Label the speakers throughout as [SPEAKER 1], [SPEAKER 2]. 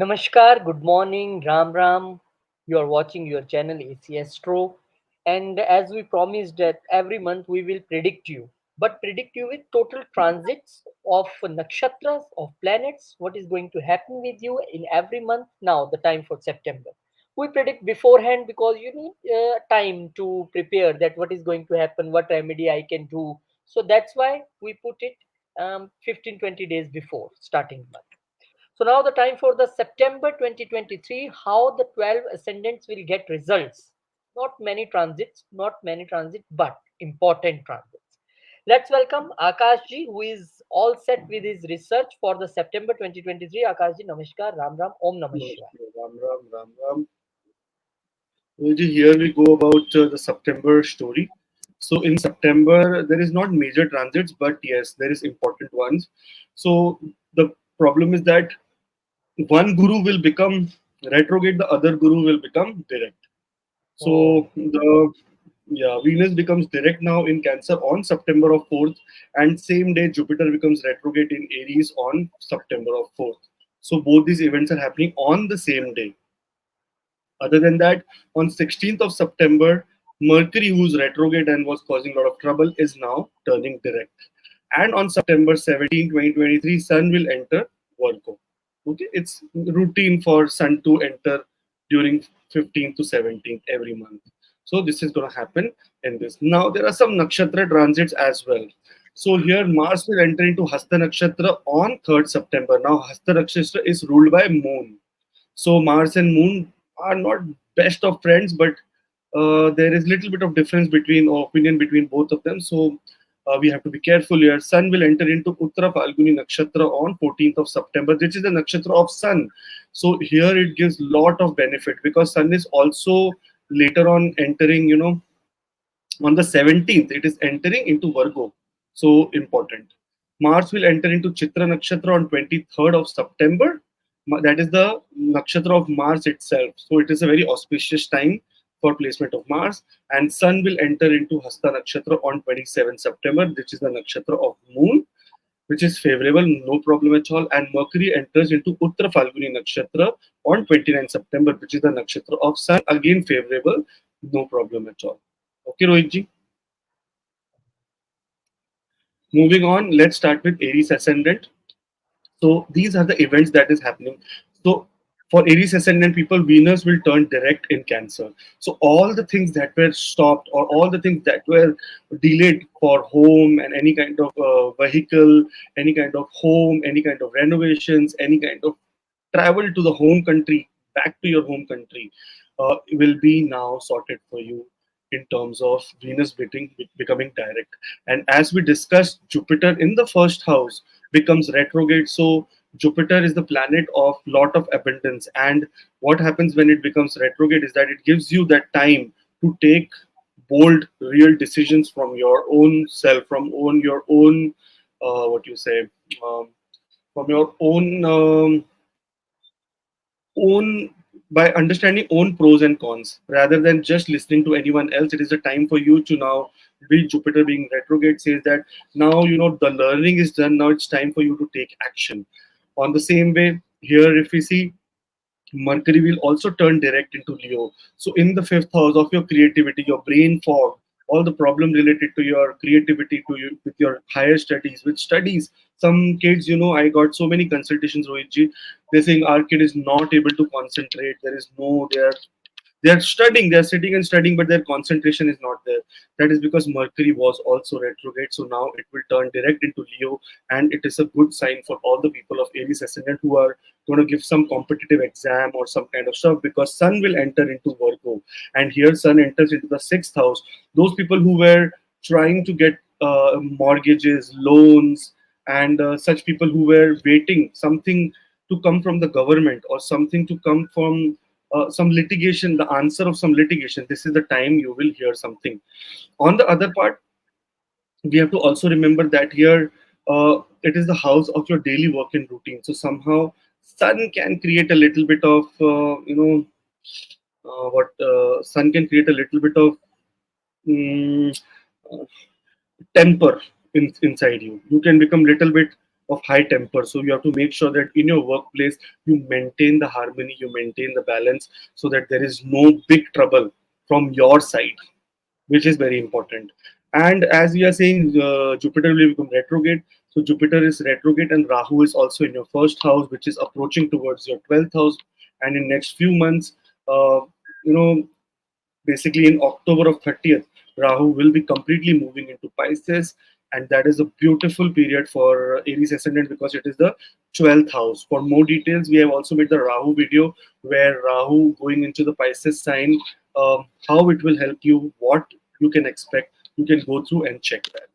[SPEAKER 1] Namaskar, good morning, Ram Ram. You are watching your channel AC Astro. And as we promised that every month we will predict you, but predict you with total transits of nakshatras, of planets, what is going to happen with you in every month. Now, the time for September. We predict beforehand because you need time to prepare that what is going to happen, what remedy I can do. So that's why we put it 15-20 days before starting month. So now the time for the September 2023, how the 12 ascendants will get results. Not many transits, but important transits. Let's welcome Akash ji, who is all set with his research for the September 2023. Akash ji, Namaskar, Ram Ram, Om Namah Shivaya.
[SPEAKER 2] Okay, Ram Ram, Ram Ram. Here we go about the September story. So in September, there is not major transits, but yes, there is important ones. So the problem is that one guru will become retrograde, the other guru will become direct.
[SPEAKER 1] Oh,
[SPEAKER 2] So the Venus becomes direct now in Cancer on September of 4th, and same day Jupiter becomes retrograde in Aries on September of 4th. So both these events are happening on the same day. Other than that, on 16th of September, Mercury, who's retrograde and was causing a lot of trouble, is now turning direct. And on September 17, 2023, Sun will enter Virgo. Okay, it's routine for Sun to enter during 15th to 17th every month. So this is going to happen in this. Now there are some nakshatra transits as well. So here Mars will enter into Hasta Nakshatra on 3rd September. Now Hasta Nakshatra is ruled by Moon. So Mars and Moon are not best of friends, but there is little bit of difference between opinion between both of them. So we have to be careful here. Sun will enter into Uttara Falguni Nakshatra on 14th of September, which is the nakshatra of Sun. So here it gives lot of benefit because Sun is also later on entering, on the 17th, it is entering into Virgo. So important. Mars will enter into Chitra Nakshatra on 23rd of September. That is the nakshatra of Mars itself. So it is a very auspicious time for placement of Mars. And Sun will enter into Hasta Nakshatra on 27th September, which is the nakshatra of Moon, which is favorable, no problem at all. And Mercury enters into Uttara Falguni Nakshatra on 29th September, which is the nakshatra of Sun, again favorable, no problem at all. Okay, Rohit ji. Moving on, let's start with Aries ascendant. So these are the events that is happening. So for Aries ascendant people, Venus will turn direct in Cancer. So all the things that were stopped or all the things that were delayed for home and any kind of vehicle, any kind of home, any kind of renovations, any kind of travel to the home country, back to your home country, will be now sorted for you in terms of Venus becoming direct. And as we discussed, Jupiter in the first house becomes retrograde. So Jupiter is the planet of lot of abundance. And what happens when it becomes retrograde is that it gives you that time to take bold, real decisions from your own self, your own, what you say, from your own by understanding own pros and cons rather than just listening to anyone else. It is a time for you to now, with Jupiter being retrograde, says that now the learning is done. Now it's time for you to take action. On the same way, here if we see, Mercury will also turn direct into Leo. So, in the fifth house of your creativity, your brain fog, all the problem related to your creativity, to you with your higher studies, with studies. Some kids, I got so many consultations, Rohitji. They're saying our kid is not able to concentrate. They are studying, they are sitting and studying, but their concentration is not there. That is because Mercury was also retrograde. So now it will turn direct into Leo, and it is a good sign for all the people of Aries ascendant who are going to give some competitive exam or some kind of stuff, because Sun will enter into Virgo, and here Sun enters into the sixth house. Those people who were trying to get mortgages, loans, and such people who were waiting something to come from the government or something to come from some litigation, the answer of some litigation, this is the time you will hear something. On the other part, we have to also remember that here it is the house of your daily work and routine. So somehow, Sun can create a little bit of, what Sun can create a little bit of mm, uh, temper inside you. You can become little bit of high temper. So you have to make sure that in your workplace you maintain the harmony, you maintain the balance, so that there is no big trouble from your side, which is very important. And as we are saying, Jupiter will become retrograde. So Jupiter is retrograde, and Rahu is also in your first house, which is approaching towards your 12th house. And in next few months, uh, you know, basically in October of 30th, Rahu will be completely moving into Pisces, and that is a beautiful period for Aries ascendant because it is the 12th house. For more details, we have also made the Rahu video where Rahu going into the Pisces sign, how it will help you, what you can expect. You can go through and check that.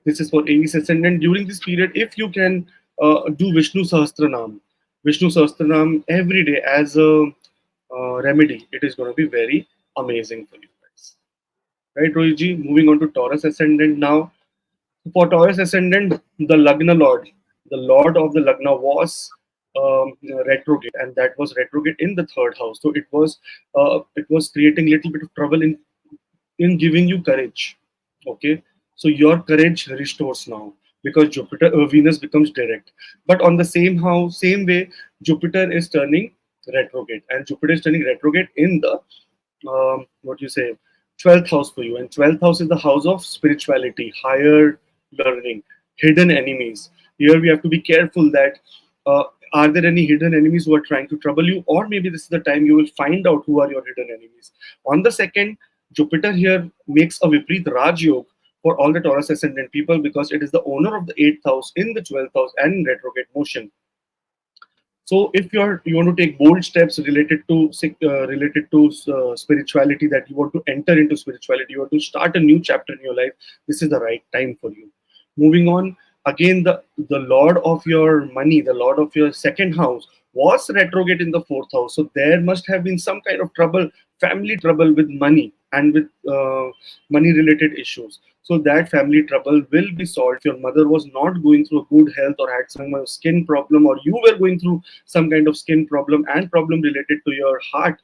[SPEAKER 2] This is for Aries ascendant. During this period, if you can do Vishnu Sahasranam, Vishnu Sahasranam every day as a remedy, it is going to be very amazing for you guys. Right, Rohit? Moving on to Taurus ascendant now. For Taurus ascendant, the Lagna Lord, the Lord of the Lagna was retrograde, and that was retrograde in the third house. So it was creating a little bit of trouble in giving you courage. Okay, so your courage restores now because Venus becomes direct. But on the same house, same way, Jupiter is turning retrograde, and Jupiter is turning retrograde in the what you say 12th house for you, and 12th house is the house of spirituality, higher learning, hidden enemies. Here we have to be careful that uh, are there any hidden enemies who are trying to trouble you, or maybe this is the time you will find out who are your hidden enemies. On the second, Jupiter here makes a Viprit Raj Yog for all the Taurus ascendant people because it is the owner of the 8th house in the 12th house and in retrograde motion. So if you want to take bold steps related to spirituality, that you want to enter into spirituality, you want to start a new chapter in your life, this is the right time for you. Moving on, again, the lord of your money, the lord of your second house was retrograde in the fourth house. So there must have been some kind of trouble, family trouble with money and with money related issues. So that family trouble will be solved. If your mother was not going through a good health or had some skin problem, or you were going through some kind of skin problem and problem related to your heart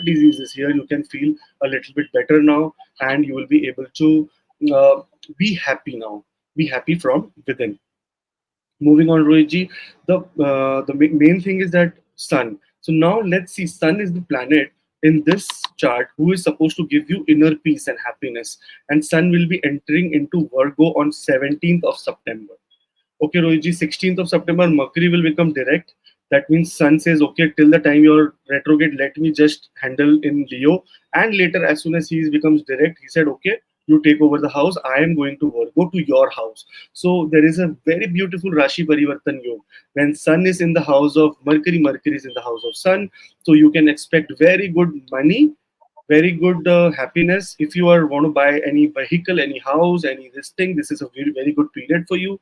[SPEAKER 2] diseases, here you can feel a little bit better now, and you will be able to uh, be happy now, be happy from within. Moving on, Rohitji, the main thing is that sun. So now let's see, sun is the planet in this chart who is supposed to give you inner peace and happiness, and sun will be entering into Virgo on 17th of September. Okay, Rohitji, 16th of September, Mercury will become direct. That means Sun says, okay, till the time you're retrograde, let me just handle in Leo. And later, as soon as he becomes direct, he said, okay, you take over the house. I am going to Virgo to your house. So there is a very beautiful Rashi Parivartan Yoga. When Sun is in the house of Mercury, Mercury is in the house of Sun. So you can expect very good money, very good happiness. If you are want to buy any vehicle, any house, any this thing, this is a very, very good period for you,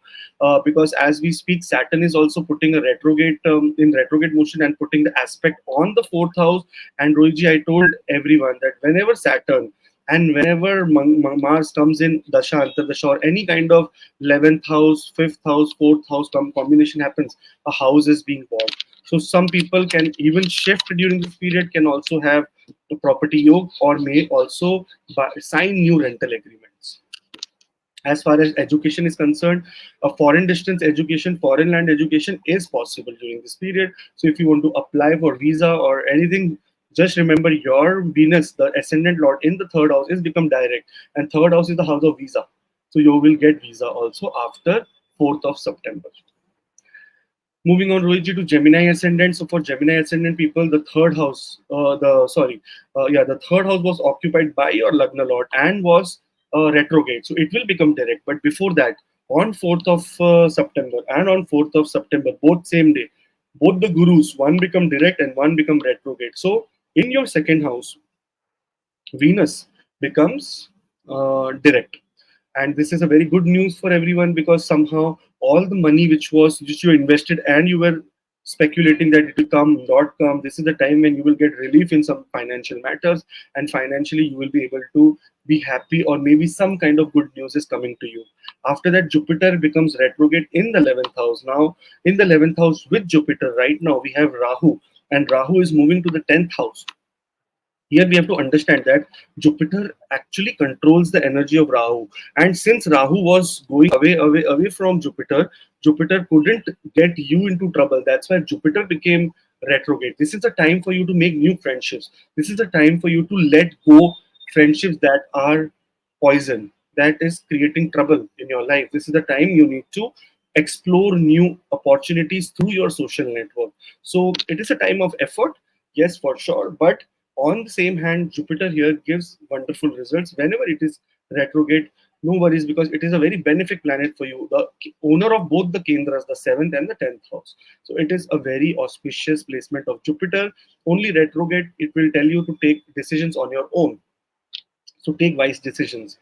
[SPEAKER 2] because as we speak, Saturn is also putting a retrograde in retrograde motion and putting the aspect on the fourth house. And Rohitji, I told everyone that whenever Saturn and whenever Mars comes in Dasha, Antardasha, or any kind of 11th house, 5th house, 4th house combination happens, a house is being bought. So some people can even shift during this period, can also have a property yoga, or may also sign new rental agreements. As far as education is concerned, a foreign distance education, foreign land education is possible during this period. So if you want to apply for visa or anything, just remember your Venus, the ascendant lord in the third house, is become direct, and third house is the house of visa. So you will get visa also after 4th of September. Moving on, Rohitji, to Gemini ascendant. So for Gemini ascendant people, the third house, the third house was occupied by your Lagna Lord and was retrograde. So it will become direct. But before that, on 4th of September and on 4th of September, both same day, both the gurus, one become direct and one become retrograde. So in your second house, Venus becomes direct, and this is a very good news for everyone, because somehow all the money which you invested and you were speculating that it will come, not come, this is the time when you will get relief in some financial matters, and financially you will be able to be happy, or maybe some kind of good news is coming to you. After that, Jupiter becomes retrograde in the 11th house. Now in the 11th house with Jupiter, right now we have Rahu, and Rahu is moving to the 10th house. Here we have to understand that Jupiter actually controls the energy of Rahu, and since Rahu was going away from Jupiter, Jupiter couldn't get you into trouble. That's why Jupiter became retrograde. This is a time for you to make new friendships. This is a time for you to let go friendships that are poison, that is creating trouble in your life. This is the time you need to explore new opportunities through your social network. So it is a time of effort, yes, for sure, but on the same hand, Jupiter here gives wonderful results whenever it is retrograde. No worries, because it is a very benefic planet for you, the owner of both the Kendras, the 7th and the 10th house. So it is a very auspicious placement of Jupiter. Only retrograde, it will tell you to take decisions on your own. So take wise decisions.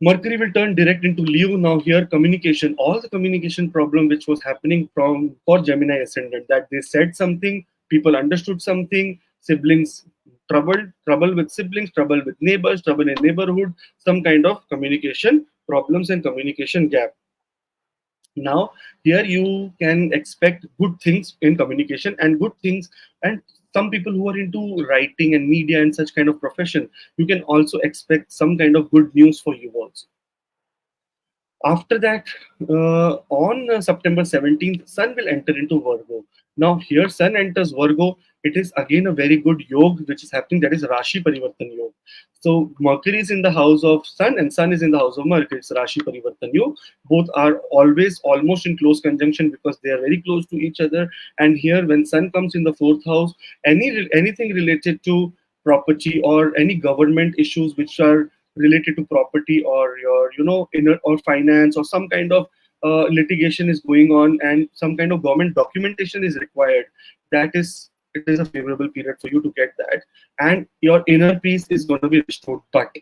[SPEAKER 2] Mercury will turn direct into Leo now. Here, communication, all the communication problem which was happening from for Gemini ascendant, that they said something, people understood something, siblings trouble with siblings, trouble with neighbors, trouble in neighborhood, some kind of communication problems and communication gap. Now here you can expect good things in communication and good things, and some people who are into writing and media and such kind of profession, you can also expect some kind of good news for you also. After that, on September 17th, Sun will enter into Virgo. Now, here Sun enters Virgo. It is again a very good yoga which is happening. That is Rashi Parivartan Yoga. So, Mercury is in the house of Sun and Sun is in the house of Mercury. It's Rashi Parivartan Yoga. Both are always almost in close conjunction because they are very close to each other. And here, when Sun comes in the fourth house, anything related to property or any government issues which are related to property or your inner or finance or some kind of litigation is going on and some kind of government documentation is required, that is it is a favorable period for you to get that, and your inner peace is going to be restored. But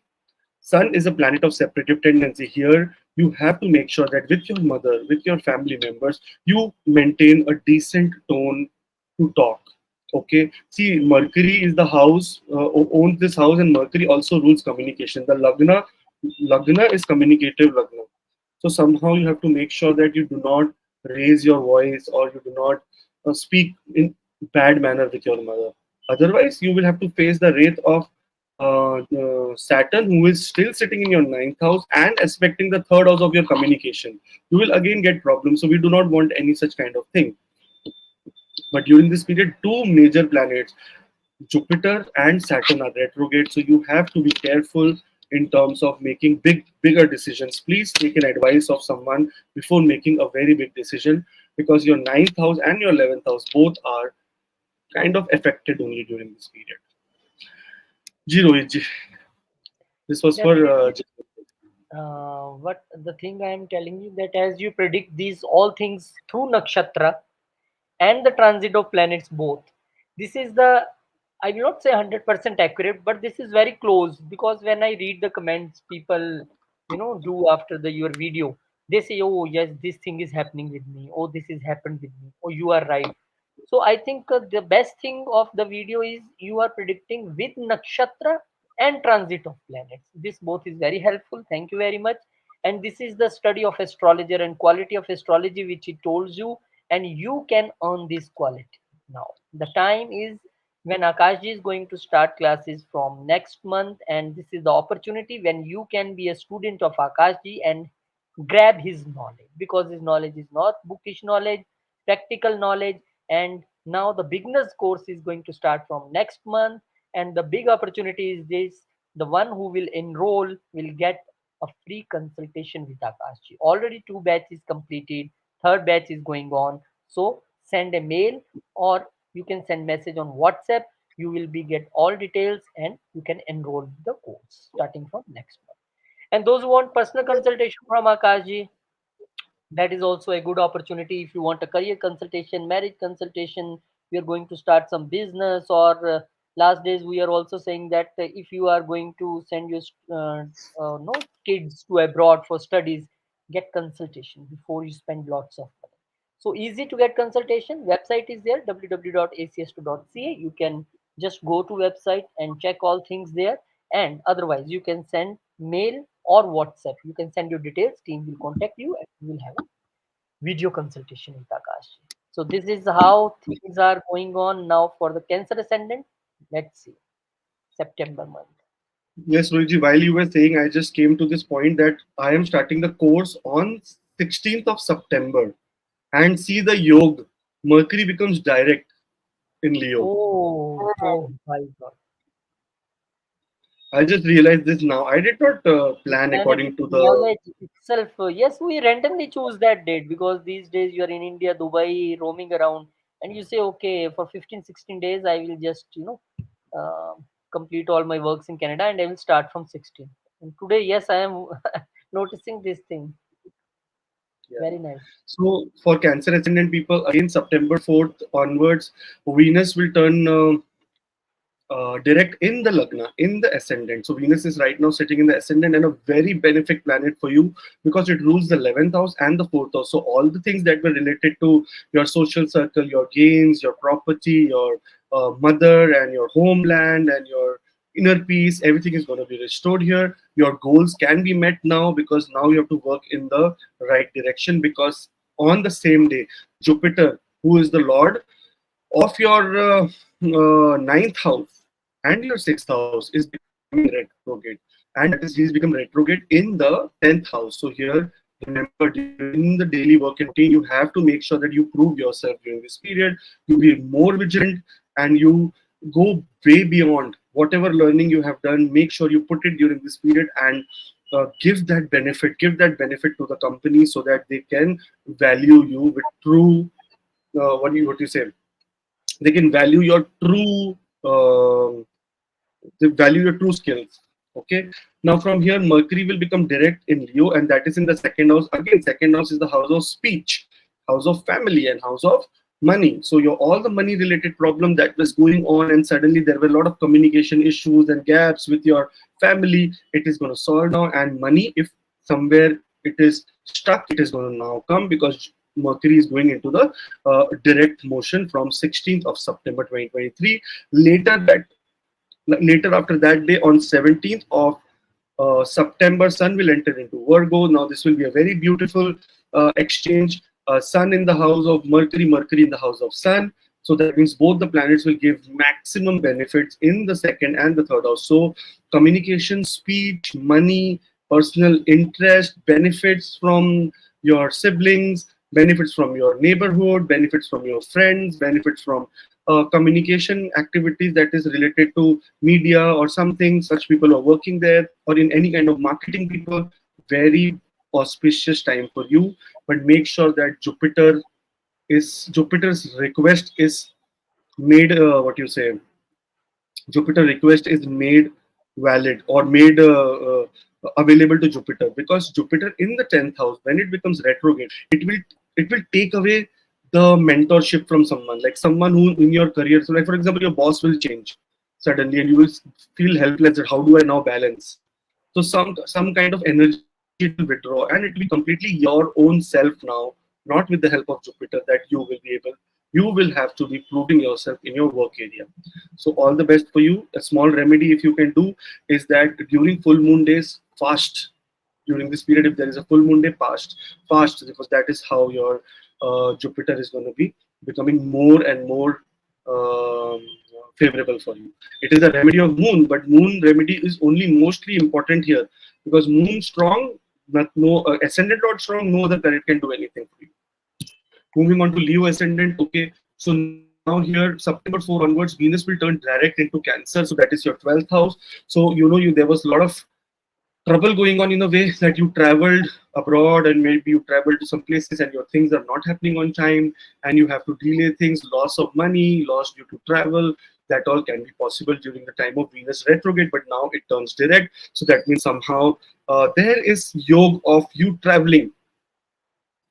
[SPEAKER 2] Sun is a planet of separative tendency. Here you have to make sure that with your mother, with your family members, you maintain a decent tone to talk. Okay. See, Mercury is the house, owns this house, and Mercury also rules communication. The Lagna is communicative Lagna. So somehow you have to make sure that you do not raise your voice or you do not speak in bad manner with your mother. Otherwise, you will have to face the wrath of Saturn, who is still sitting in your ninth house and aspecting the third house of your communication. You will again get problems. So we do not want any such kind of thing. But during this period, two major planets, Jupiter and Saturn, are retrograde. So you have to be careful in terms of making bigger decisions. Please take an advice of someone before making a very big decision, because your ninth house and your 11th house both are kind of affected only during this period. Zero. This was for
[SPEAKER 1] Definitely. What the thing I am telling you, that as you predict these all things through nakshatra and the transit of planets both, this is the, I will not say 100% accurate, but this is very close, because when I read the comments people do after the your video, they say, oh yes, this thing is happening with me, oh this is happened with me, oh you are right. So I think the best thing of the video is you are predicting with nakshatra and transit of planets. This both is very helpful. Thank you very much. And this is the study of astrologer and quality of astrology which it tells you, and you can earn this quality. Now the time is when Akashji is going to start classes from next month, and this is the opportunity when you can be a student of Akashji and grab his knowledge, because his knowledge is not bookish knowledge, practical knowledge. And now the beginners course is going to start from next month, and the big opportunity is this: the one who will enroll will get a free consultation with Akashji. Already two batches completed, third batch is going on. So send a mail, or you can send message on WhatsApp. You will be get all details and you can enroll the course starting from next month. And those who want personal consultation from Akashji, that is also a good opportunity. If you want a career consultation, marriage consultation, we are going to start some business, or last days we are also saying that if you are going to send your no kids to abroad for studies, get consultation before you spend lots of money. So easy to get consultation. Website is there, www.acs2.ca. You can just go to website and check all things there. And otherwise, you can send mail or WhatsApp. You can send your details. Team will contact you, and you will have a video consultation with Akash. So this is how things are going on now for the Cancer ascendant. Let's see. September month.
[SPEAKER 2] Yes, Rohitji, while you were saying, I just came to this point that I am starting the course on 16th of September. And see the yoga. Mercury becomes direct in Leo.
[SPEAKER 1] Oh, oh my God.
[SPEAKER 2] I just realized this now. I did not plan
[SPEAKER 1] Planet
[SPEAKER 2] according to the.
[SPEAKER 1] knowledge itself. Yes, we randomly choose that date because these days you are in India, Dubai, roaming around, and you say, okay, for 15, 16 days, I will just, uh, complete all my works in Canada and I will start from 16. And today, yes, I am noticing this thing.
[SPEAKER 2] Yeah.
[SPEAKER 1] Very nice.
[SPEAKER 2] So for Cancer ascendant people, again September 4th onwards, Venus will turn direct in the Lagna, in the ascendant. So Venus is right now sitting in the ascendant and a very benefic planet for you because it rules the 11th house and the 4th house. So all the things that were related to your social circle, your gains, your property, your mother and your homeland and your inner peace, everything is going to be restored here. Your goals can be met now because now you have to work in the right direction because on the same day, Jupiter, who is the Lord of your ninth house and your sixth house is becoming retrograde, and that is he's become retrograde in the 10th house. So here, remember, in the daily work and routine, you have to make sure that you prove yourself during this period. You be more vigilant and you go way beyond whatever learning you have done. Make sure you put it during this period and give that benefit to the company so that they can value you with true what you say, they can value your true um they value your true skills. Okay. Now from here, Mercury will become direct in Leo, and that is in the second house. Again, second house is the house of speech, house of family, and house of money. So your all the money related problem that was going on, and suddenly there were a lot of communication issues and gaps with your family. It is going to solve now, and money, if somewhere it is stuck, it is going to now come because Mercury is going into the direct motion from 16th of September 2023. Later that Later after that day on 17th of September, Sun will enter into Virgo. Now this will be a very beautiful exchange. Sun in the house of Mercury, Mercury in the house of Sun. So that means both the planets will give maximum benefits in the second and the third house. So communication, speech, money, personal interest, benefits from your siblings, benefits from your neighborhood, benefits from your friends, benefits from communication activities that is related to media or something. Such people are working there, or in any kind of marketing people. Very auspicious time for you. But make sure that Jupiter's request is made. What you say? Jupiter request is made valid or made available to Jupiter, because Jupiter in the 10th house, when it becomes retrograde, it will take away the mentorship from someone, like someone who in your career. So like for example, your boss will change suddenly and you will feel helpless that how do I now balance. So some kind of energy it will withdraw and it will be completely your own self now, not with the help of Jupiter, that you will have to be proving yourself in your work area. So all the best for you. A small remedy if you can do is that during full moon days, fast during this period. If there is a full moon day, fast, because that is how your Jupiter is going to be becoming more and more um, favorable for you. It is a remedy of moon, but moon remedy is only mostly important here because moon strong, not no ascendant lord strong, no other planet can do anything for you. Moving on to Leo ascendant. Okay, so now here September 4 onwards, Venus will turn direct into Cancer. So that is your 12th house. So there was a lot of trouble going on in a way that you traveled abroad and maybe you traveled to some places and your things are not happening on time and you have to delay things, loss of money, loss due to travel. That all can be possible during the time of Venus retrograde, but now it turns direct. So that means somehow there is yoga of you traveling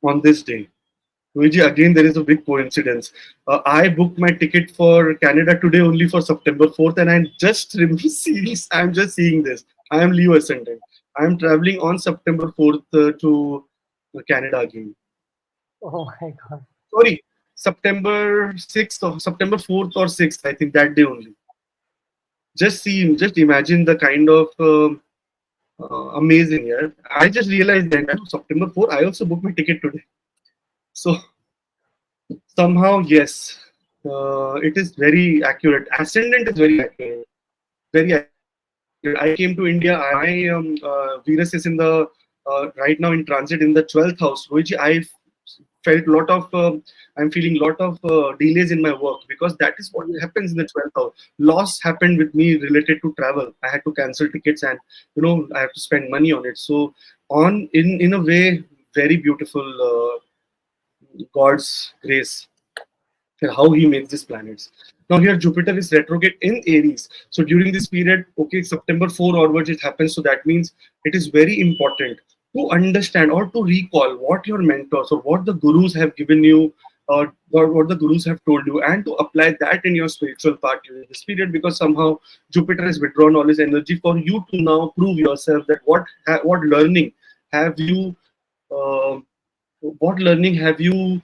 [SPEAKER 2] on this day. Luigi, again, there is a big coincidence. I booked my ticket for Canada today only for September 4th, and I'm just seeing this. I am Leo Ascendant. I am traveling on September 4th to Canada again.
[SPEAKER 1] Oh my God.
[SPEAKER 2] Sorry, September 6th or September 4th or 6th, I think that day only. Just imagine the kind of amazing, yeah. I just realized that September 4th, I also booked my ticket today. So somehow, yes, it is very accurate. Ascendant is very accurate. very isolated. I came to India. My Venus is in the right now in transit in the 12th house. Rohiji, I felt lot of I'm feeling lot of delays in my work because that is what
[SPEAKER 1] Yes.
[SPEAKER 2] happens in the 12th house. Loss happened with me related to travel. I had to cancel tickets and I have to spend money on it. So on in a way, very beautiful God's grace and how he makes these planets. Now here Jupiter is retrograde in Aries. So during this period, okay, September 4 onwards it happens. So that means it is very important to understand or to recall what your mentors or what the gurus have given you or what the gurus have told you and to apply that in your spiritual part during this period because somehow Jupiter has withdrawn all his energy for you to now prove yourself that what learning have you um what learning have you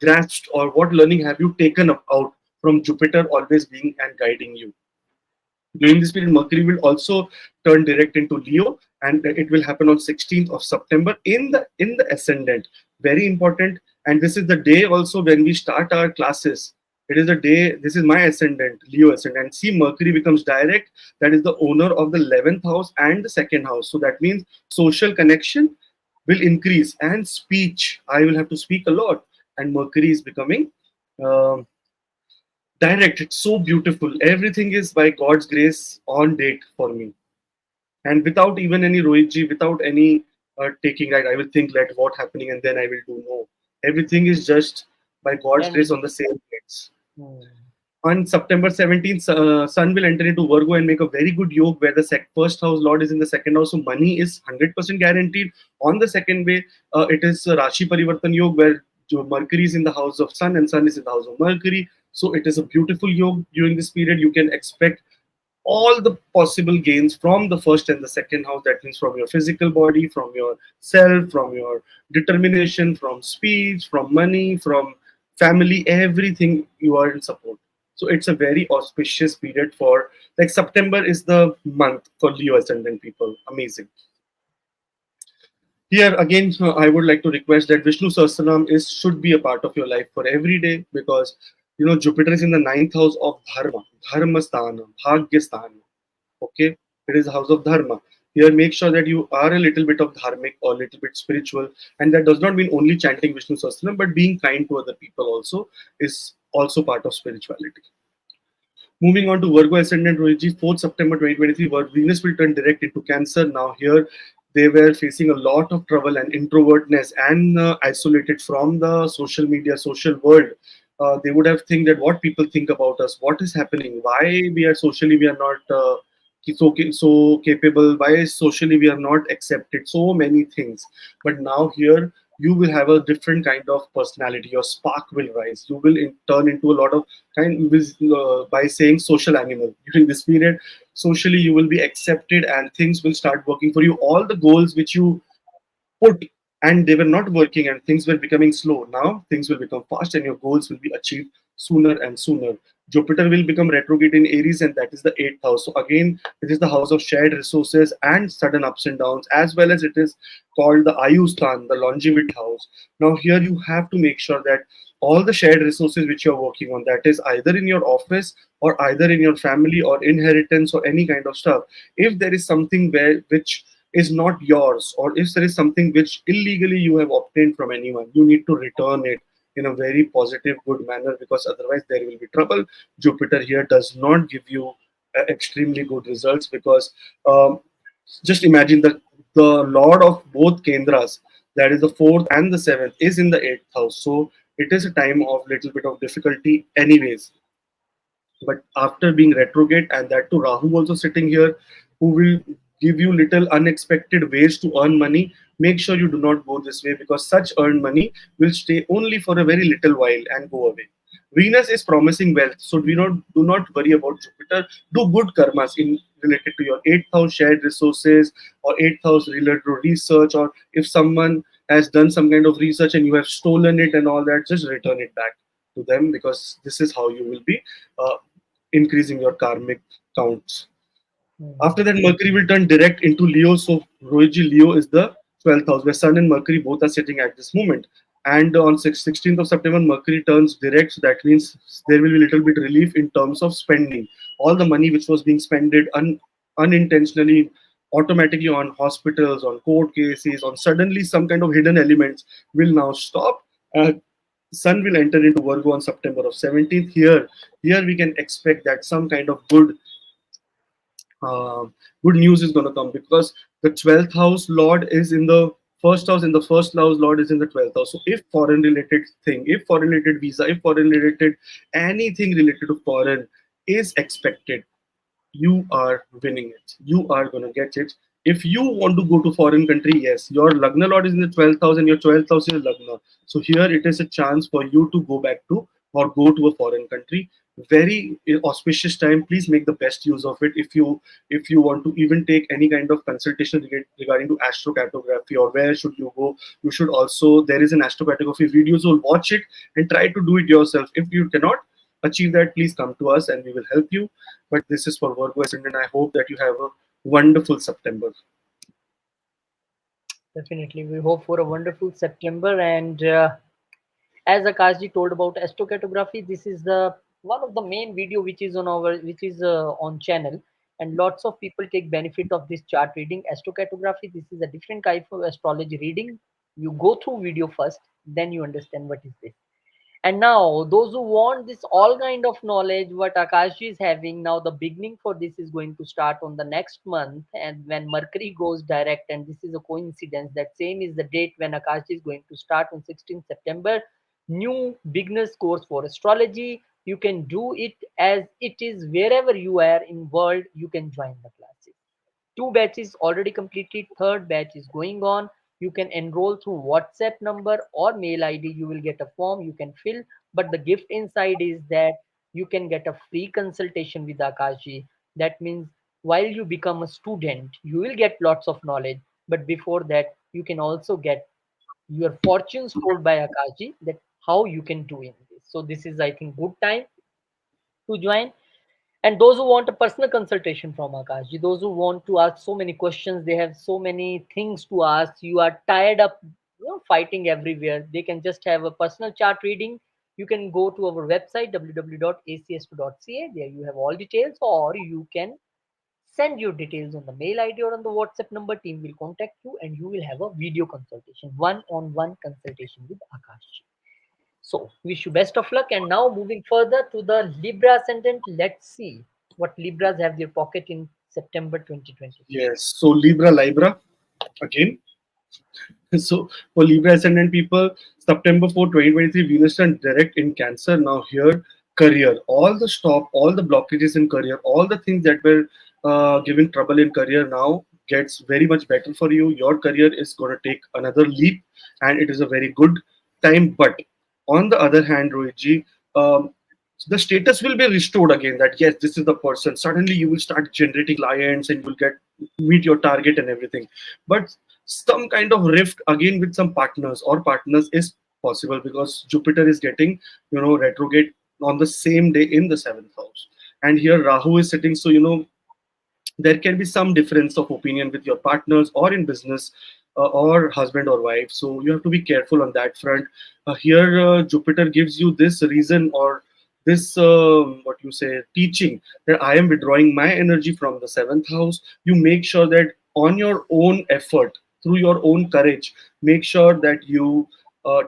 [SPEAKER 2] grasped or what learning have you taken up out from Jupiter always being and guiding you? During this period, Mercury will also turn direct into Leo, and it will happen on 16th of September in the ascendant. Very important, and this is the day also when we start our classes. It is the day. This is my ascendant, Leo ascendant. See, Mercury becomes direct. That is the owner of the 11th house and the second house. So that means social connection will increase and speech. I will have to speak a lot, and Mercury is becoming. um direct. It's so beautiful. Everything is by God's grace on date for me. And without even any Rohitji, without any taking right, I will think let what happening and then I will do no. Everything is just by God's grace
[SPEAKER 1] And
[SPEAKER 2] on the same dates.
[SPEAKER 1] hmm,
[SPEAKER 2] On September 17th, Sun will enter into Virgo and make a very good yoga where the first house Lord is in the second house. So money is 100% guaranteed. On the second way, it is Rashi Parivartan Yoga where Mercury is in the house of Sun and Sun is in the house of Mercury. So it is a beautiful yoga during this period. You can expect all the possible gains from the first and the second house. That means from your physical body, from your self, from your determination, from speech, from money, from family, everything you are in support. So it's a very auspicious period for like September is the month for Leo ascendant people. Amazing. Here again, I would like to request that Vishnu Sahasranam is should be a part of your life for every day because Jupiter is in the ninth house of Dharma, Dharma Sthana, Bhagya Sthana. Okay, it is the house of Dharma. Here, make sure that you are a little bit of dharmic or a little bit spiritual, and that does not mean only chanting Vishnu Sahasranam, but being kind to other people also is also part of spirituality. Moving on to Virgo Ascendant Rohiji, 4th September 2023, where Venus will turn direct into Cancer. Now, here they were facing a lot of trouble and introvertness and isolated from the social media, social world. They would have think that what people think about us, what is happening, why we are socially we are not so capable, why socially we are not accepted, so many things. But now here you will have a different kind of personality. Your spark will rise. You will turn into a lot of kind by saying social animal during this period. Socially you will be accepted and things will start working for you. All the goals which you put and they were not working and things were becoming slow, now things will become fast and your goals will be achieved sooner and sooner. Jupiter will become retrograde in Aries, and that is the eighth house. So again, it is the house of shared resources and sudden ups and downs, as well as it is called the Ayustan, the longevity house. Now here you have to make sure that all the shared resources which you're working on, that is either in your office or either in your family or inheritance or any kind of stuff, if there is something where which is not yours, or if there is something which illegally you have obtained from anyone, you need to return it in a very positive, good manner because otherwise there will be trouble. Jupiter here does not give you extremely good results because just imagine that the Lord of both Kendras, that is the fourth and the seventh, is in the eighth house. So it is a time of little bit of difficulty, anyways. But after being retrograde and that to Rahu also sitting here, who will give you little unexpected ways to earn money, make sure you do not go this way because such earned money will stay only for a very little while and go away. Venus is promising wealth, so do not worry about Jupiter. Do good karmas in related to your eighth house shared resources or eighth house related to research, or if someone has done some kind of research and you have stolen it and all that, just return it back to them because this is how you will be uh, increasing your karmic counts. After
[SPEAKER 1] hmm,
[SPEAKER 2] that, Mercury will turn direct into Leo. So Rohiji, Leo is the 12th house where Sun and Mercury both are sitting at this moment. And on 16th of September, Mercury turns direct. So that means there will be little bit relief in terms of spending. All the money which was being spent unintentionally, automatically on hospitals, on court cases, on suddenly some kind of hidden elements will now stop. Uh, Sun will enter into Virgo on September of 17th. Here we can expect that some kind of uh, good news is going to come, because the 12th house lord is in the first house, and the first house lord is in the 12th house. So if foreign related thing, if foreign related visa, if foreign related anything related to foreign is expected, you are winning it. You are going to get it. If you want to go to foreign country, yes, your Lagna Lord is in the 12th house and your 12th house is Lagna. So here it is a chance for you to go back to or go to a foreign country. Very auspicious time. Please make the best use of it. If you want to even take any kind of consultation regarding to astrocartography or where should you go, you should also, there is an astrocartography video, so watch it and try to do it yourself. If you cannot achieve that, please come to us and we will help you. But this is for Virgo Ascendant. I hope that you have a wonderful September.
[SPEAKER 1] Definitely, we hope for a wonderful September. And as Akashji told about astrocartography, this is the one of the main video which is on our on channel, and lots of people take benefit of this chart reading. Astrocartography, this is a different type of astrology reading. You go through video first, then you understand what is this. And now, those who want this all kind of knowledge, what Akashi is having now, the beginning for this is going to start on the next month, and when Mercury goes direct, and this is a coincidence that same is the date when Akashi is going to start on 16th September. New beginners course for astrology. You can do it as it is wherever you are in world. You can join the classes. Two batches already completed, third batch is going on. You can enroll through WhatsApp number or mail ID. You will get a form you can fill, but the gift inside is that you can get a free consultation with Akashi. That means while you become a student, you will get lots of knowledge, but before that you can also get your fortunes told by Akashi, that how you can do in this. So this is, I think, good time to join. And those who want a personal consultation from Akashji, those who want to ask so many questions, they have so many things to ask, you are tired of fighting everywhere, they can just have a personal chart reading. You can go to our website www.acs2.ca. There you have all details, or you can send your details on the mail ID or on the WhatsApp number. Team will contact you and you will have a video consultation, one-on-one consultation with Akashji. So, wish you best of luck. And now, moving further to the Libra ascendant, let's see what Libras have their pocket in September 2026.
[SPEAKER 2] Yes. So Libra again. So for Libra ascendant people, September 4, 2023, Venus turn direct in Cancer. Now here, career, all the stop, all the blockages in career, all the things that were giving trouble in career now gets very much better for you. Your career is going to take another leap, and it is a very good time. But on the other hand, Rohitji, um, the status will be restored again. That yes, this is the person. Suddenly, you will start generating clients, and you will get meet your target and everything. But some kind of rift again with some partners is possible, because Jupiter is getting retrograde on the same day in the seventh house, and here Rahu is sitting. So there can be some difference of opinion with your partners or in business, or husband or wife. So you have to be careful on that front. Here Jupiter gives you this reason, or this what you say, teaching, that I am withdrawing my energy from the seventh house. You make sure that on your own effort, through your own courage, make sure that you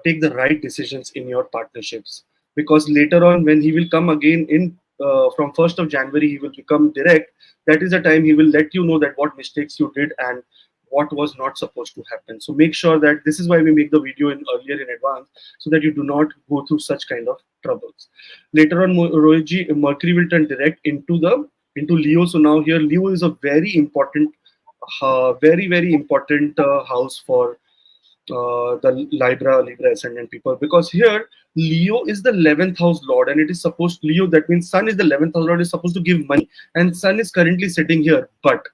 [SPEAKER 2] take the right decisions in your partnerships, because later on when he will come again in from 1st of January, he will become direct. That is the time he will let you know that what mistakes you did and what was not supposed to happen. So make sure that, this is why we make the video in earlier in advance, so that you do not go through such kind of troubles. Later on, Rohitji, Mercury will turn direct into Leo. So now here Leo is a very important, very important house for the Libra ascendant people, because here Leo is the 11th house lord, and it is supposed, Leo, that means Sun is the 11th house lord, is supposed to give money, and Sun is currently sitting here. But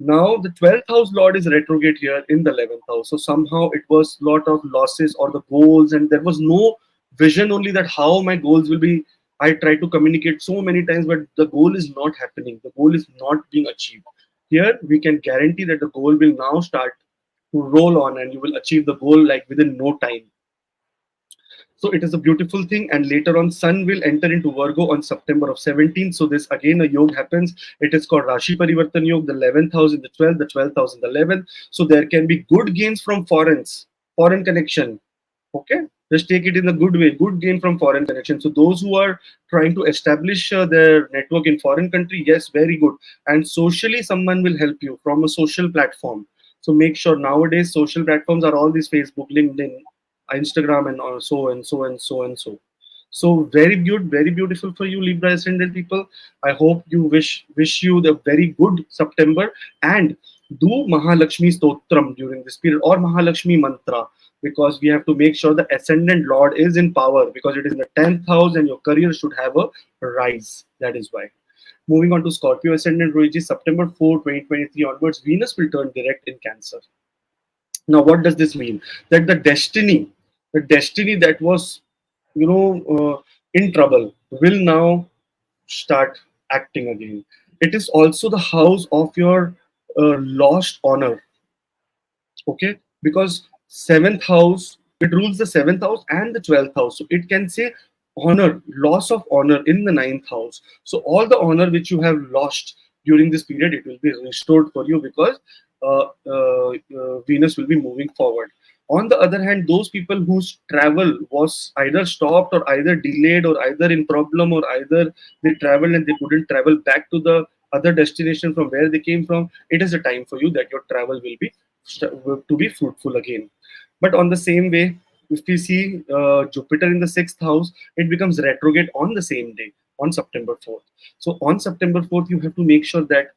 [SPEAKER 2] now the 12th house lord is retrograde here in the 11th house. So somehow it was lot of losses or the goals, and there was no vision, only that how my goals will be. I tried to communicate so many times, but the goal is not happening. The goal is not being achieved. Here we can guarantee that the goal will now start to roll on, and you will achieve the goal like within no time. So it is a beautiful thing. And later on, Sun will enter into Virgo on September of 17th. So this again a yoga happens. It is called Rashi Parivartan Yoga, the 11th house in the 12th, the 12th house in the 11th. So there can be good gains from foreign connection. Okay, just take it in a good way. Good gain from foreign connection. So those who are trying to establish their network in foreign country, yes, very good. And socially, someone will help you from a social platform. So make sure nowadays social platforms are all these Facebook, LinkedIn, Instagram, and so and so and so and so. So very good, very beautiful for you, Libra ascendant people. I hope you wish you the very good September, and do Mahalakshmi Stotram during this period, or Mahalakshmi Mantra, because we have to make sure the ascendant Lord is in power, because it is in the 10th house and your career should have a rise. That is why. Moving on to Scorpio ascendant, Rohiji, September 4, 2023 onwards, Venus will turn direct in Cancer. Now, what does this mean? That the destiny that was, in trouble, will now start acting again. It is also the house of your lost honor. Okay, because seventh house, it rules the seventh house and the 12th house, so it can say honor, loss of honor in the ninth house. So all the honor which you have lost during this period, it will be restored for you, because Venus will be moving forward. On the other hand, those people whose travel was either stopped or either delayed or either in problem, or either they traveled and they couldn't travel back to the other destination from where they came from, it is a time for you that your travel will be to be fruitful again. But on the same way, if we see Jupiter in the sixth house, it becomes retrograde on the same day, on September 4th. So on September 4th, you have to make sure that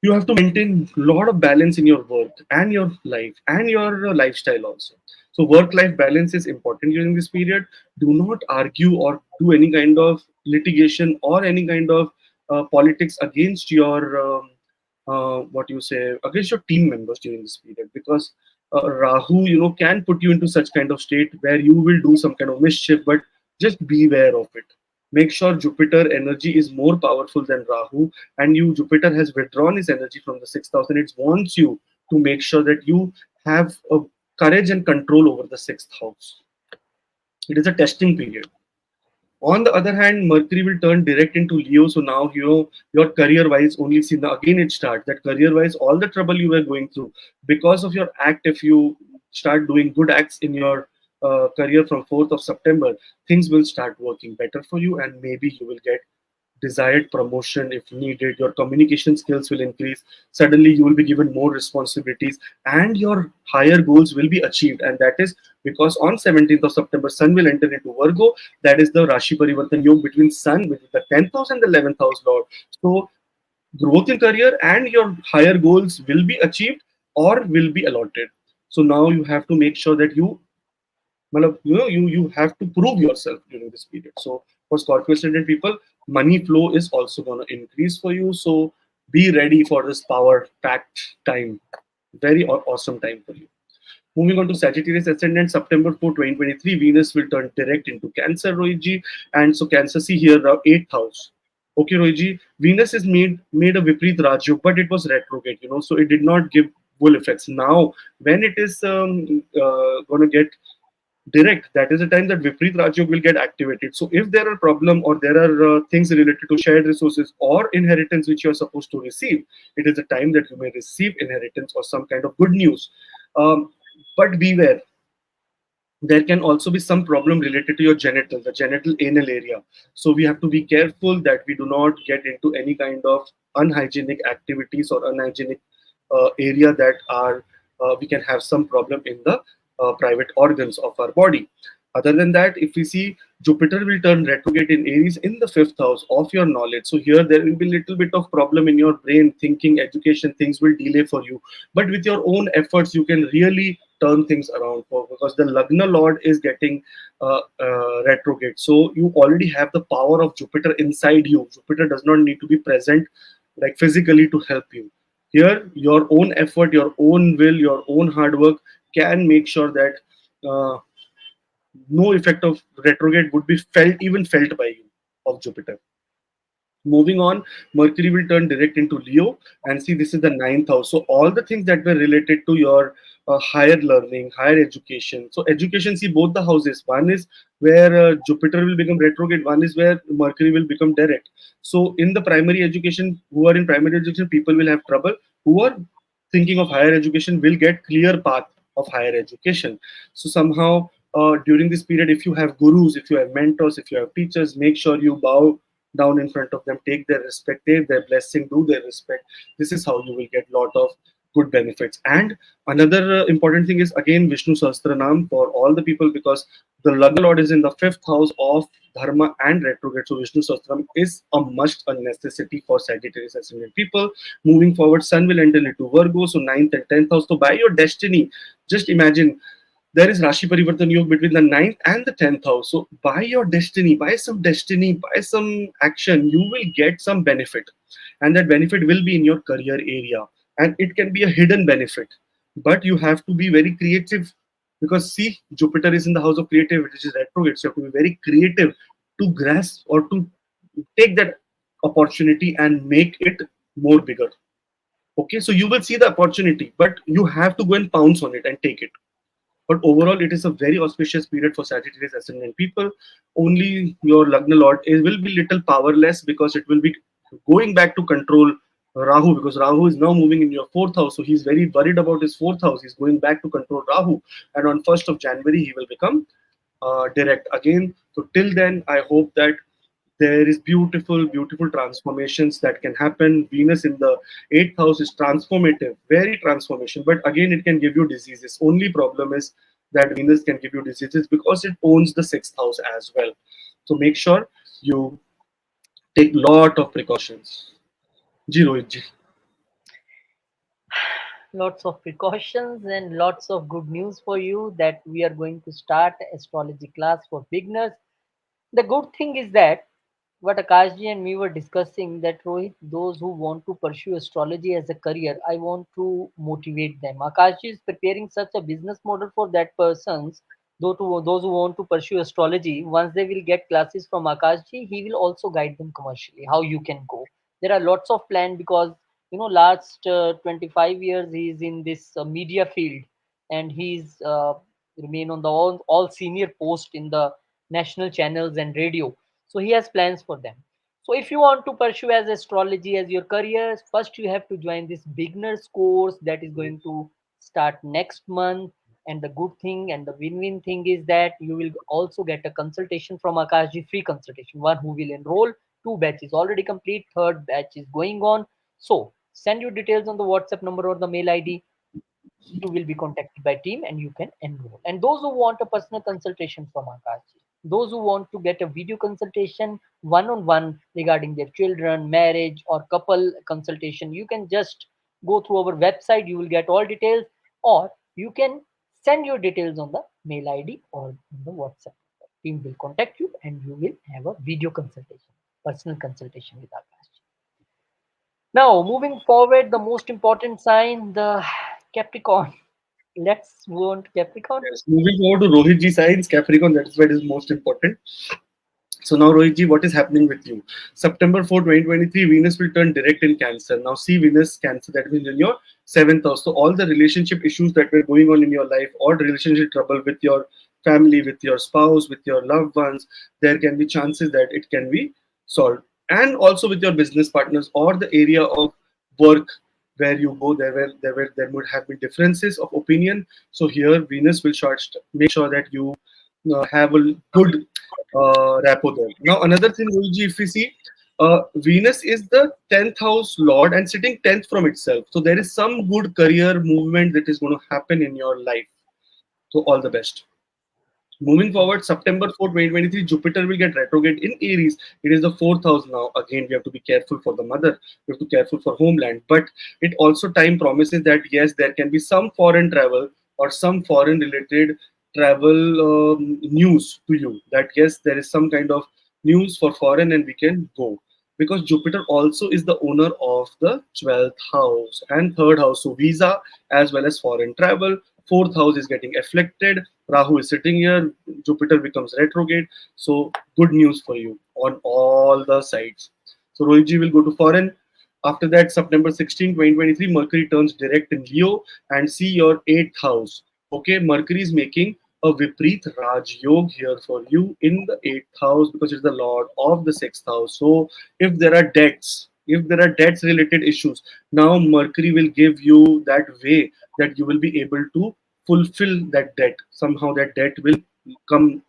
[SPEAKER 2] you have to maintain a lot of balance in your work and your life and your lifestyle also. So work life balance is important during this period. Do not argue or do any kind of litigation or any kind of politics against your what you say, against your team members during this period, because Rahu, can put you into such kind of state where you will do some kind of mischief. But just beware of it. Make sure Jupiter energy is more powerful than Rahu, and Jupiter has withdrawn his energy from the sixth house, and it wants you to make sure that you have a courage and control over the sixth house. It is a testing period. On the other hand, Mercury will turn direct into Leo. So now, your career wise, only see now again it starts that career wise, all the trouble you were going through because of your act, if you start doing good acts in your career from 4th of September, things will start working better for you, and maybe you will get desired promotion if needed. Your communication skills will increase. Suddenly, you will be given more responsibilities, and your higher goals will be achieved. And that is because on 17th of September, Sun will enter into Virgo. That is the Rashi Parivartan Yoga between Sun, with the 10th house and the 11th house Lord. So, growth in career and your higher goals will be achieved or will be allotted. So now you have to make sure that you have to prove yourself during this period. So for Scorpio ascendant people, money flow is also going to increase for you. So be ready for this power packed time. Very awesome time for you. Moving on to Sagittarius ascendant, September 4, 2023, Venus will turn direct into Cancer, Rohiji. And so Cancer, see here, the 8th house. Okay, Rohiji, Venus is made a Viprit Rajyog, but it was retrograde, so it did not give full effects. Now, when it is going to get direct, that is the time that Viprit Rajyog will get activated. So if there are problem, or there are things related to shared resources or inheritance which you are supposed to receive, it is a time that you may receive inheritance or some kind of good news. But beware, there can also be some problem related to your the genital anal area. So we have to be careful that we do not get into any kind of unhygienic activities or unhygienic area that are we can have some problem in the private organs of our body. Other than that, if we see, Jupiter will turn retrograde in Aries in the 5th house of your knowledge. So here there will be a little bit of problem in your brain, thinking, education, things will delay for you. But with your own efforts, you can really turn things around, because the Lagna Lord is getting retrograde. So you already have the power of Jupiter inside you. Jupiter does not need to be present like physically to help you. Here, your own effort, your own will, your own hard work can make sure that no effect of retrograde would be felt by you of Jupiter. Moving on, Mercury will turn direct into Leo, and see, this is the ninth house. So all the things that were related to your higher learning, higher education. So education, see both the houses. One is where Jupiter will become retrograde. One is where Mercury will become direct. So in the primary education, who are in primary education, people will have trouble. Who are thinking of higher education will get clear path of higher education. So somehow during this period, if you have gurus, if you have mentors, if you have teachers, make sure you bow down in front of them, take their respect, take their blessing, do their respect. This is how you will get lot of good benefits. And another important thing is again Vishnu Sahasranam for all the people, because the Lagna Lord is in the fifth house of Dharma and retrograde. So Vishnu Sahasranam is a must, a necessity for Sagittarius ascendant people. Moving forward, Sun will enter into Virgo, so ninth and 10th house. So by your destiny, just imagine there is Rashi Parivartan Yoga between the ninth and the 10th house. So by your destiny, by some action, you will get some benefit. And that benefit will be in your career area. And it can be a hidden benefit. But you have to be very creative, because see, Jupiter is in the house of creativity, which is retrograde. So you have to be very creative to grasp or to take that opportunity and make it more bigger. Okay, so you will see the opportunity, but you have to go and pounce on it and take it. But overall, it is a very auspicious period for Sagittarius ascendant people. Only your Lagna Lord will be little powerless, because it will be going back to control Rahu, because Rahu is now moving in your fourth house. So he's very worried about his fourth house. He's going back to control Rahu. And on 1st of January, he will become direct again. So till then, I hope that there is beautiful transformations that can happen. Venus in the 8th house is transformative, very transformation, but again it can give you diseases. Only problem is that Venus can give you diseases because it owns the 6th house as well. So make sure you take lot of precautions. Ji Rohit ji.
[SPEAKER 1] Lots of precautions and lots of good news for you that we are going to start astrology class for beginners. The good thing is that what Akashji and me were discussing, that Rohit, those who want to pursue astrology as a career, I want to motivate them. Akashji is preparing such a business model for that persons. Those who want to pursue astrology, once they will get classes from Akashji, he will also guide them commercially how you can go. There are lots of plans because last 25 years he is in this media field, and he's remain on the all senior post in the national channels and radio, so he has plans for them. So if you want to pursue as astrology as your career, first you have to join this beginners course that is going to start next month. And the good thing and the win-win thing is that you will also get a consultation from Akashji, free consultation. One who will enroll, two batches already complete, third batch is going on. So send your details on the WhatsApp number or the mail ID. You will be contacted by team and you can enroll. And those who want a personal consultation from Akash, those who want to get a video consultation one-on-one regarding their children, marriage, or couple consultation, you can just go through our website. You will get all details, or you can send your details on the mail ID or on the WhatsApp. Team will contact you and you will have a video consultation, personal consultation with Akash. Now, moving forward, the most important sign, the Capricorn. Let's move on to Capricorn.
[SPEAKER 2] Yes. Moving forward to Rohit ji signs, Capricorn, that is what is most important. So now, Rohit ji, what is happening with you? September 4, 2023, Venus will turn direct in Cancer. Now, see Venus Cancer, that means in your 7th house. So all the relationship issues that were going on in your life, or relationship trouble with your family, with your spouse, with your loved ones, there can be chances that it can be solved. And also with your business partners or the area of work where you go, there would have been differences of opinion. So here Venus will make sure that you have a good rapport there. Now, another thing, Luigi, if we see, Venus is the 10th house lord and sitting 10th from itself. So there is some good career movement that is going to happen in your life. So all the best. Moving forward, September 4, 2023, Jupiter will get retrograde in Aries. It is the 4th house now. Again, we have to be careful for the mother. We have to be careful for homeland. But it also time promises that yes, there can be some foreign travel or some foreign related travel news to you. That yes, there is some kind of news for foreign and we can go. Because Jupiter also is the owner of the 12th house and 3rd house. So visa as well as foreign travel. 4th house is getting afflicted. Rahu is sitting here. Jupiter becomes retrograde. So good news for you on all the sides. So Rohitji will go to foreign. After that, September 16, 2023, Mercury turns direct in Leo and see your 8th house. Okay, Mercury is making a Vipreet Raj Yog here for you in the 8th house because it's the Lord of the 6th house. So, if there are debts related issues, now Mercury will give you that way that you will be able to fulfill that debt. Somehow, that debt will come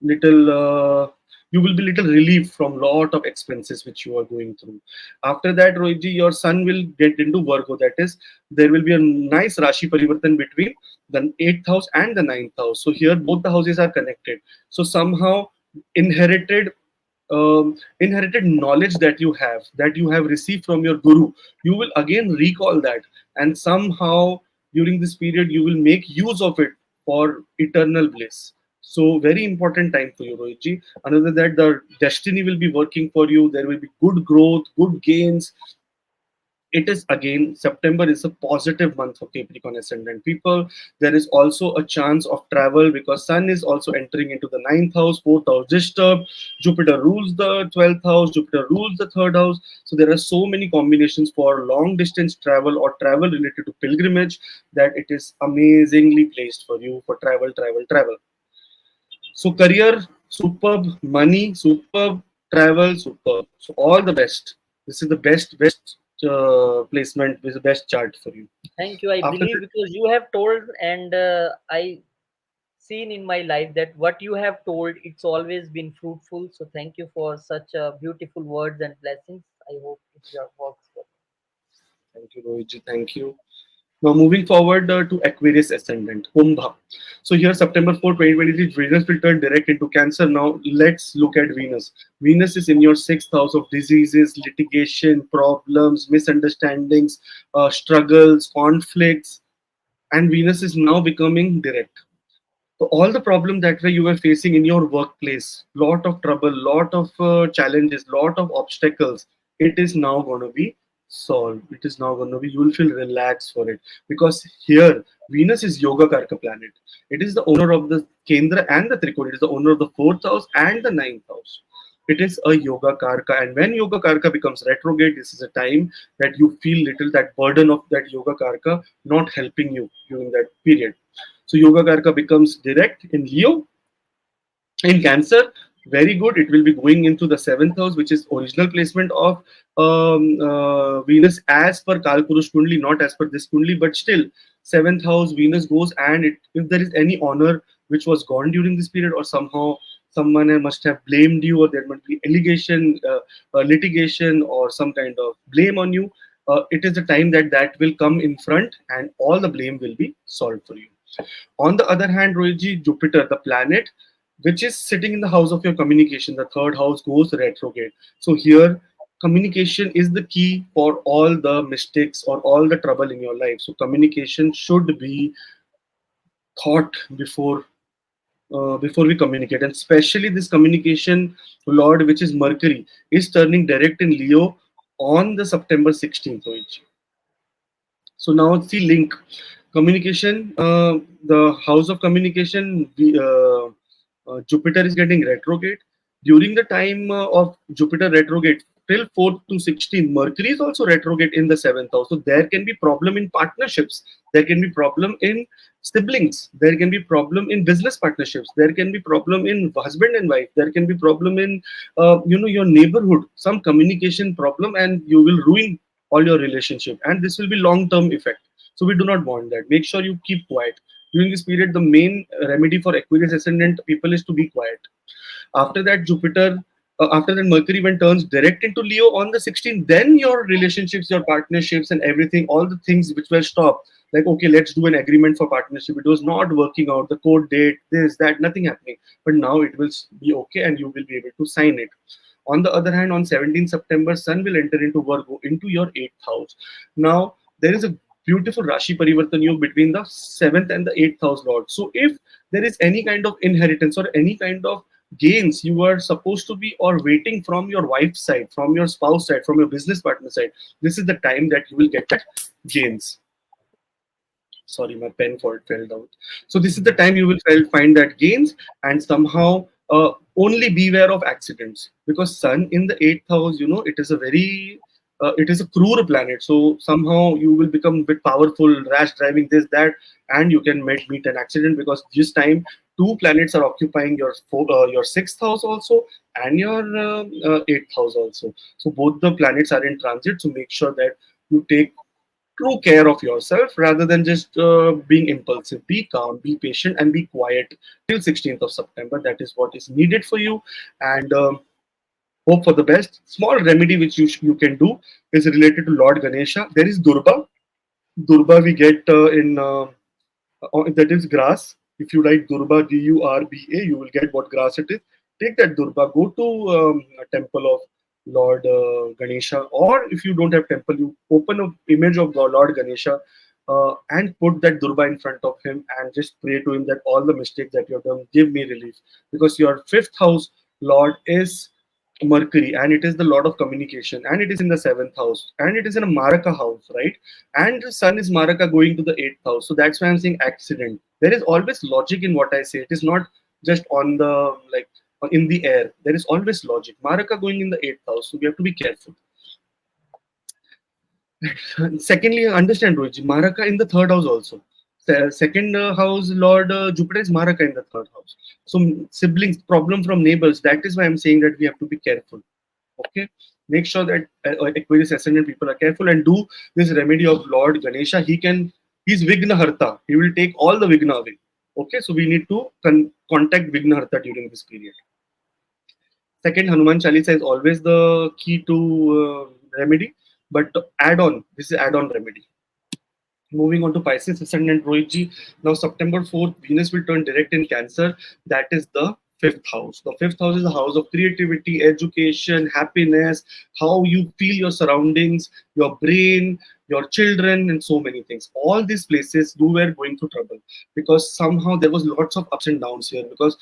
[SPEAKER 2] little you will be little relief from lot of expenses which you are going through. After that, Rohitji, your sun will get into Virgo. That is, there will be a nice Rashi Parivartan between the 8th house and the 9th house. So here both the houses are connected. So somehow inherited inherited knowledge that you have received from your guru, you will again recall that, and somehow during this period you will make use of it for eternal bliss. So very important time for you, Rohitji. Another that the destiny will be working for you. There will be good growth, good gains. It is again, September is a positive month for Capricorn ascendant people. There is also a chance of travel because Sun is also entering into the ninth house, fourth house disturbed. Jupiter rules the 12th house, Jupiter rules the third house. So there are so many combinations for long distance travel or travel related to pilgrimage that it is amazingly placed for you for travel, travel, travel. So career, superb, money, superb, travel, superb. So all the best. This is the best placement. This is the best chart for you.
[SPEAKER 1] Thank you. I
[SPEAKER 2] After
[SPEAKER 1] believe
[SPEAKER 2] that,
[SPEAKER 1] because you have told, and I seen in my life that what you have told, it's always been fruitful. So thank you for such beautiful words and blessings. I hope it works for
[SPEAKER 2] thank you, Rohit. Thank you. Now moving forward to Aquarius ascendant, Kumbha. So here September 4, 2023, Venus will turn direct into Cancer. Now let's look at Venus. Venus is in your 6th house of diseases, litigation, problems, misunderstandings, struggles, conflicts, and Venus is now becoming direct. So all the problem that way you were facing in your workplace, lot of trouble, lot of challenges, lot of obstacles, it is now going to be solved. It is now going to be, you will feel relaxed for it because here Venus is Yoga Karka planet. It is the owner of the Kendra and the Trikona. It is the owner of the 4th house and the 9th house. It is a Yoga Karka, and when Yoga Karka becomes retrograde, this is a time that you feel little that burden of that Yoga Karka not helping you during that period. So Yoga Karka becomes direct in Leo. In Cancer, very good. It will be going into the 7th house, which is original placement of Venus as per Kalpurush Kundli, not as per this Kundli, but still 7th house Venus goes, and if there is any honor which was gone during this period, or somehow someone must have blamed you, or there must be allegation, litigation, or some kind of blame on you. It is the time that that will come in front, and all the blame will be solved for you. On the other hand, Rohitji, Jupiter, the planet, which is sitting in the house of your communication, the third house goes retrograde. So here, communication is the key for all the mistakes or all the trouble in your life. So communication should be thought before we communicate, and especially this communication lord, which is Mercury, is turning direct in Leo on the September 16th. Rohitji. So now see link communication, the house of communication, Jupiter is getting retrograde. During the time of Jupiter retrograde till 4th to 16th, Mercury is also retrograde in the 7th house. So there can be problem in partnerships. There can be problem in siblings. There can be problem in business partnerships. There can be problem in husband and wife. There can be problem in your neighborhood. Some communication problem, and you will ruin all your relationship. And this will be long-term effect. So we do not want that. Make sure you keep quiet during this period. The main remedy for Aquarius ascendant people is to be quiet. After that, after that, Mercury when turns direct into Leo on the 16th, then your relationships, your partnerships, and everything, all the things which were stopped, like okay, let's do an agreement for partnership. It was not working out. The court date, this, that, nothing happening. But now it will be okay, and you will be able to sign it. On the other hand, on 17th September, Sun will enter into Virgo, into your 8th house. Now, there is a beautiful Rashi Parivartan Yog between the 7th and the 8th house lord. So, if there is any kind of inheritance or any kind of gains you are supposed to be or waiting from your wife's side, from your spouse side, from your business partner side, this is the time that you will get that gains. Sorry, my pen fell out. So this is the time you will find that gains, and somehow only beware of accidents, because Sun in the 8th house, it is a very it is a cruel planet, so somehow you will become a bit powerful, rash driving, this, that, and you can meet an accident, because this time two planets are occupying your sixth house also, and your eighth house also. So both the planets are in transit, so make sure that you take true care of yourself rather than just being impulsive. Be calm, be patient, and be quiet till 16th of September. That is what is needed for you. And hope for the best. Small remedy which you can do is related to Lord Ganesha. There is Durba. Durba we get that is grass. If you write Durba, Durba, you will get what grass it is. Take that Durba, go to a temple of Lord Ganesha, or if you don't have temple, you open an image of Lord Ganesha and put that Durba in front of him and just pray to him that all the mistakes that you have done, give me relief. Because your fifth house Lord is Mercury, and it is the Lord of communication, and it is in the seventh house, and it is in a Maraka house, right? And the Sun is Maraka going to the eighth house. So that's why I'm saying accident. There is always logic in what I say. It is not just on the like in the air. There is always logic. Maraka going in the eighth house, so we have to be careful. Secondly, understand Rohit, Maraka in the third house also. Second house, Lord Jupiter is Maraka in the third house. So siblings, problem from neighbors. That is why I'm saying that we have to be careful. Okay, make sure that Aquarius ascendant people are careful and do this remedy of Lord Ganesha. He's Vigna Harta. He will take all the Vigna away. Okay, so we need to contact Vigna Harta during this period. Second, Hanuman Chalisa is always the key to remedy, but add on, this is add on remedy. Moving on to Pisces ascendant Rohitji. Now September 4th, Venus will turn direct in Cancer. That is the fifth house. The fifth house is the house of creativity, education, happiness, how you feel your surroundings, your brain, your children, and so many things. All these places you were going through trouble because somehow there was lots of ups and downs here. Because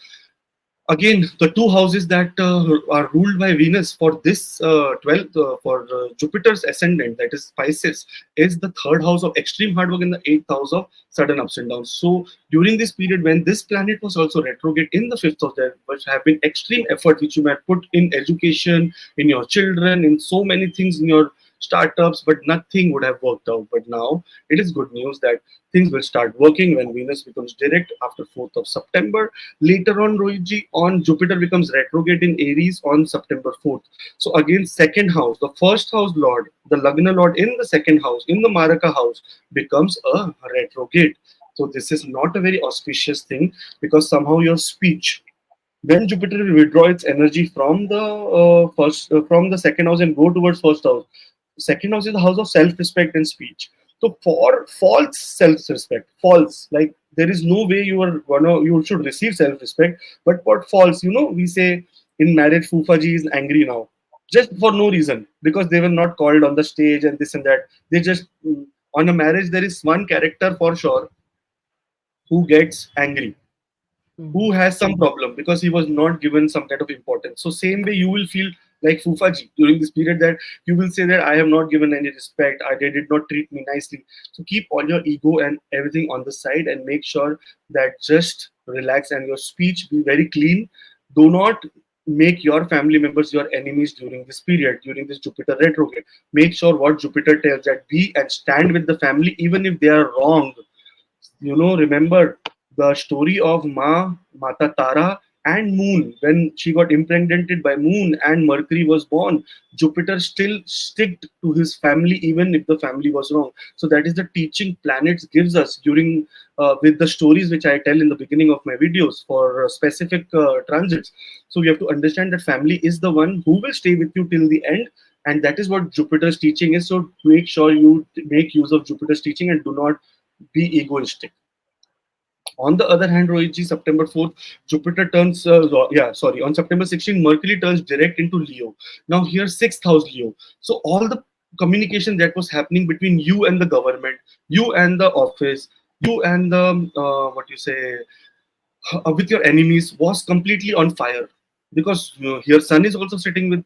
[SPEAKER 2] again, the two houses that are ruled by Venus for this 12th, for Jupiter's ascendant, that is Pisces, is the third house of extreme hard work and the eighth house of sudden ups and downs. So during this period, when this planet was also retrograde in the fifth house, there which have been extreme effort which you might put in education, in your children, in so many things, in your startups, but nothing would have worked out. But now it is good news that things will start working when Venus becomes direct after 4th of September. Later on, Rohitji, on Jupiter becomes retrograde in Aries on September 4th. So again, second house, the first house Lord, the Lagna Lord in the second house, in the Maraka house, becomes a retrograde. So this is not a very auspicious thing because somehow your speech, when Jupiter will withdraw its energy from the from the second house and go towards first house. Second house is the house of self-respect and speech. So for false self-respect, false, like there is no way you should receive self-respect. But what false, we say in marriage, Fufaji is angry now, just for no reason because they were not called on the stage and this and that. They just on a marriage there is one character for sure who gets angry, who
[SPEAKER 1] Mhm.
[SPEAKER 2] has some problem because he was not given some kind of importance. So same way you will feel like Fufaji during this period, that you will say that I have not given any respect, they did not treat me nicely. So keep all your ego and everything on the side and make sure that just relax and your speech be very clean. Do not make your family members your enemies during this period, during this Jupiter retrograde. Make sure what Jupiter tells, that be and stand with the family even if they are wrong. Remember the story of Mata Tara and Moon. When she got impregnated by Moon and Mercury was born, Jupiter still sticked to his family even if the family was wrong. So that is the teaching planets gives us during with the stories which I tell in the beginning of my videos for specific transits. So we have to understand that family is the one who will stay with you till the end, and that is what Jupiter's teaching is. So make sure you make use of Jupiter's teaching and do not be egoistic. On the other hand, Rohitji, September 4th, Jupiter turns, on September 16th, Mercury turns direct into Leo. Now, here, sixth house Leo. So, all the communication that was happening between you and the government, you and the office, you and the, with your enemies was completely on fire because here Sun is also sitting with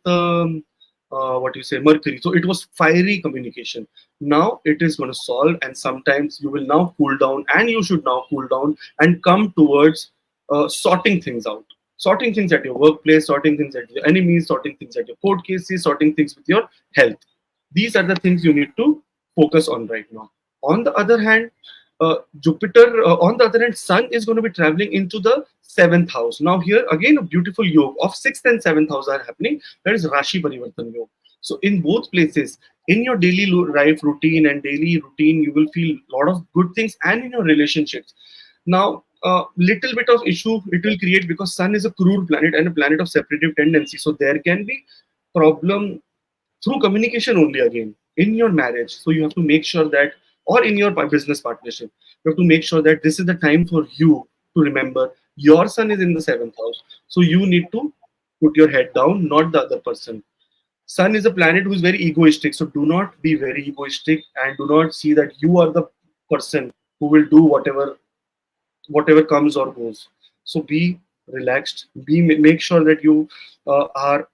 [SPEAKER 2] Mercury. So it was fiery communication. Now it is going to solve, and sometimes you will now cool down, and you should now cool down and come towards sorting things out. Sorting things at your workplace, sorting things at your enemies, sorting things at your court cases, sorting things with your health. These are the things you need to focus on right now. On the other hand, Jupiter, on the other hand, Sun is going to be traveling into the seventh house. Now, here again, a beautiful yoga of sixth and seventh house are happening. That is Rashi Parivartan Yoga. So, in both places, in your daily life routine and daily routine, you will feel a lot of good things, and in your relationships. Now, little bit of issue it will create because Sun is a crude planet and a planet of separative tendency. So, there can be problem through communication only again in your marriage. So you have to make sure that, or in your business partnership, you have to make sure that this is the time for you to remember your Sun is in the seventh house. So you need to put your head down, not the other person. Sun is a planet who is very egoistic. So do not be very egoistic and do not see that you are the person who will do whatever comes or goes. So be relaxed. Make sure that you are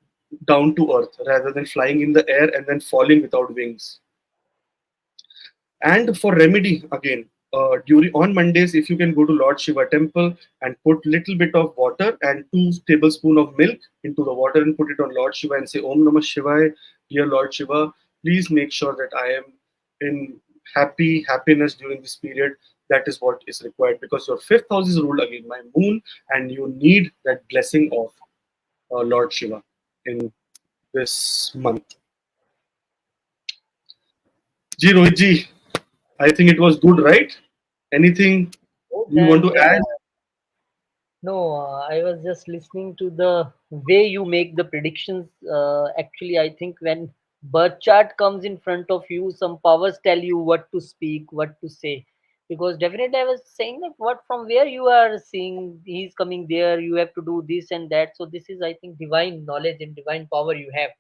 [SPEAKER 2] down to earth rather than flying in the air and then falling without wings. And for remedy again, during on Mondays, if you can go to Lord Shiva temple and put little bit of water and 2 tablespoons of milk into the water and put it on Lord Shiva and say Om Namah Shivaya, dear Lord Shiva, please make sure that I am in happiness during this period. That is what is required because your fifth house is ruled again by moon, and you need that blessing of Lord Shiva in this month. Ji Rohit ji, I think it was good, right? Anything
[SPEAKER 1] More
[SPEAKER 2] you want
[SPEAKER 1] than
[SPEAKER 2] to
[SPEAKER 1] yeah.
[SPEAKER 2] add?
[SPEAKER 1] No, I was just listening to the way you make the predictions. Actually, I think when birth chart comes in front of you, some powers tell you what to speak, what to say. Because definitely, I was saying that what from where you are seeing he's coming there, you have to do this and that. So this is, I think, divine knowledge and divine power you have,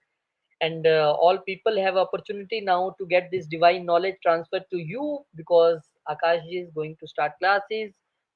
[SPEAKER 1] and all people have opportunity now to get this divine knowledge transferred to you because Akash ji is going to start classes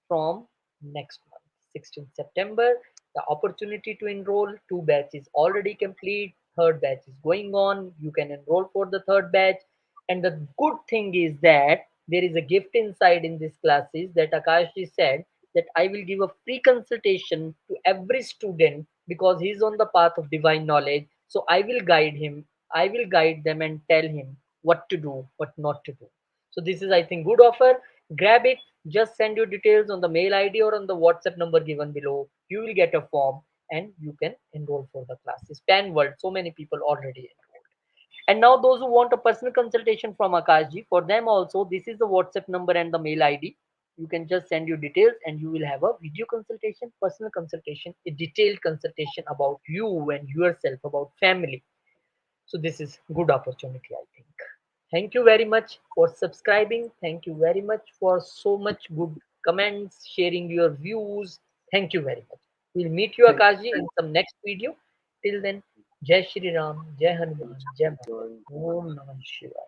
[SPEAKER 1] from next month, 16th September. The opportunity to enroll, 2 batches already complete, third batch is going on. You can enroll for the third batch, and the good thing is that there is a gift inside in these classes that Akash ji said that I will give a free consultation to every student because he's on the path of divine knowledge. So I will guide him, I will guide them and tell him what to do, what not to do. So this is, I think, good offer. Grab it. Just send your details on the mail ID or on the WhatsApp number given below. You will get a form and you can enroll for the classes. Pan World, so many people already enrolled. And now those who want a personal consultation from Akashji, for them also, this is the WhatsApp number and the mail ID. You can just send your details and you will have a video consultation, personal consultation, a detailed consultation about you and yourself, about family. So this is good opportunity, I think. Thank you very much for subscribing. Thank you very much for so much good comments, sharing your views. Thank you very much. We'll meet you,
[SPEAKER 2] Thank
[SPEAKER 1] Akashji, in some next video. Till then, Jai Shri Ram, Jai Hanuman, Jai Mata.
[SPEAKER 2] you.
[SPEAKER 1] Om Namah Shivaya.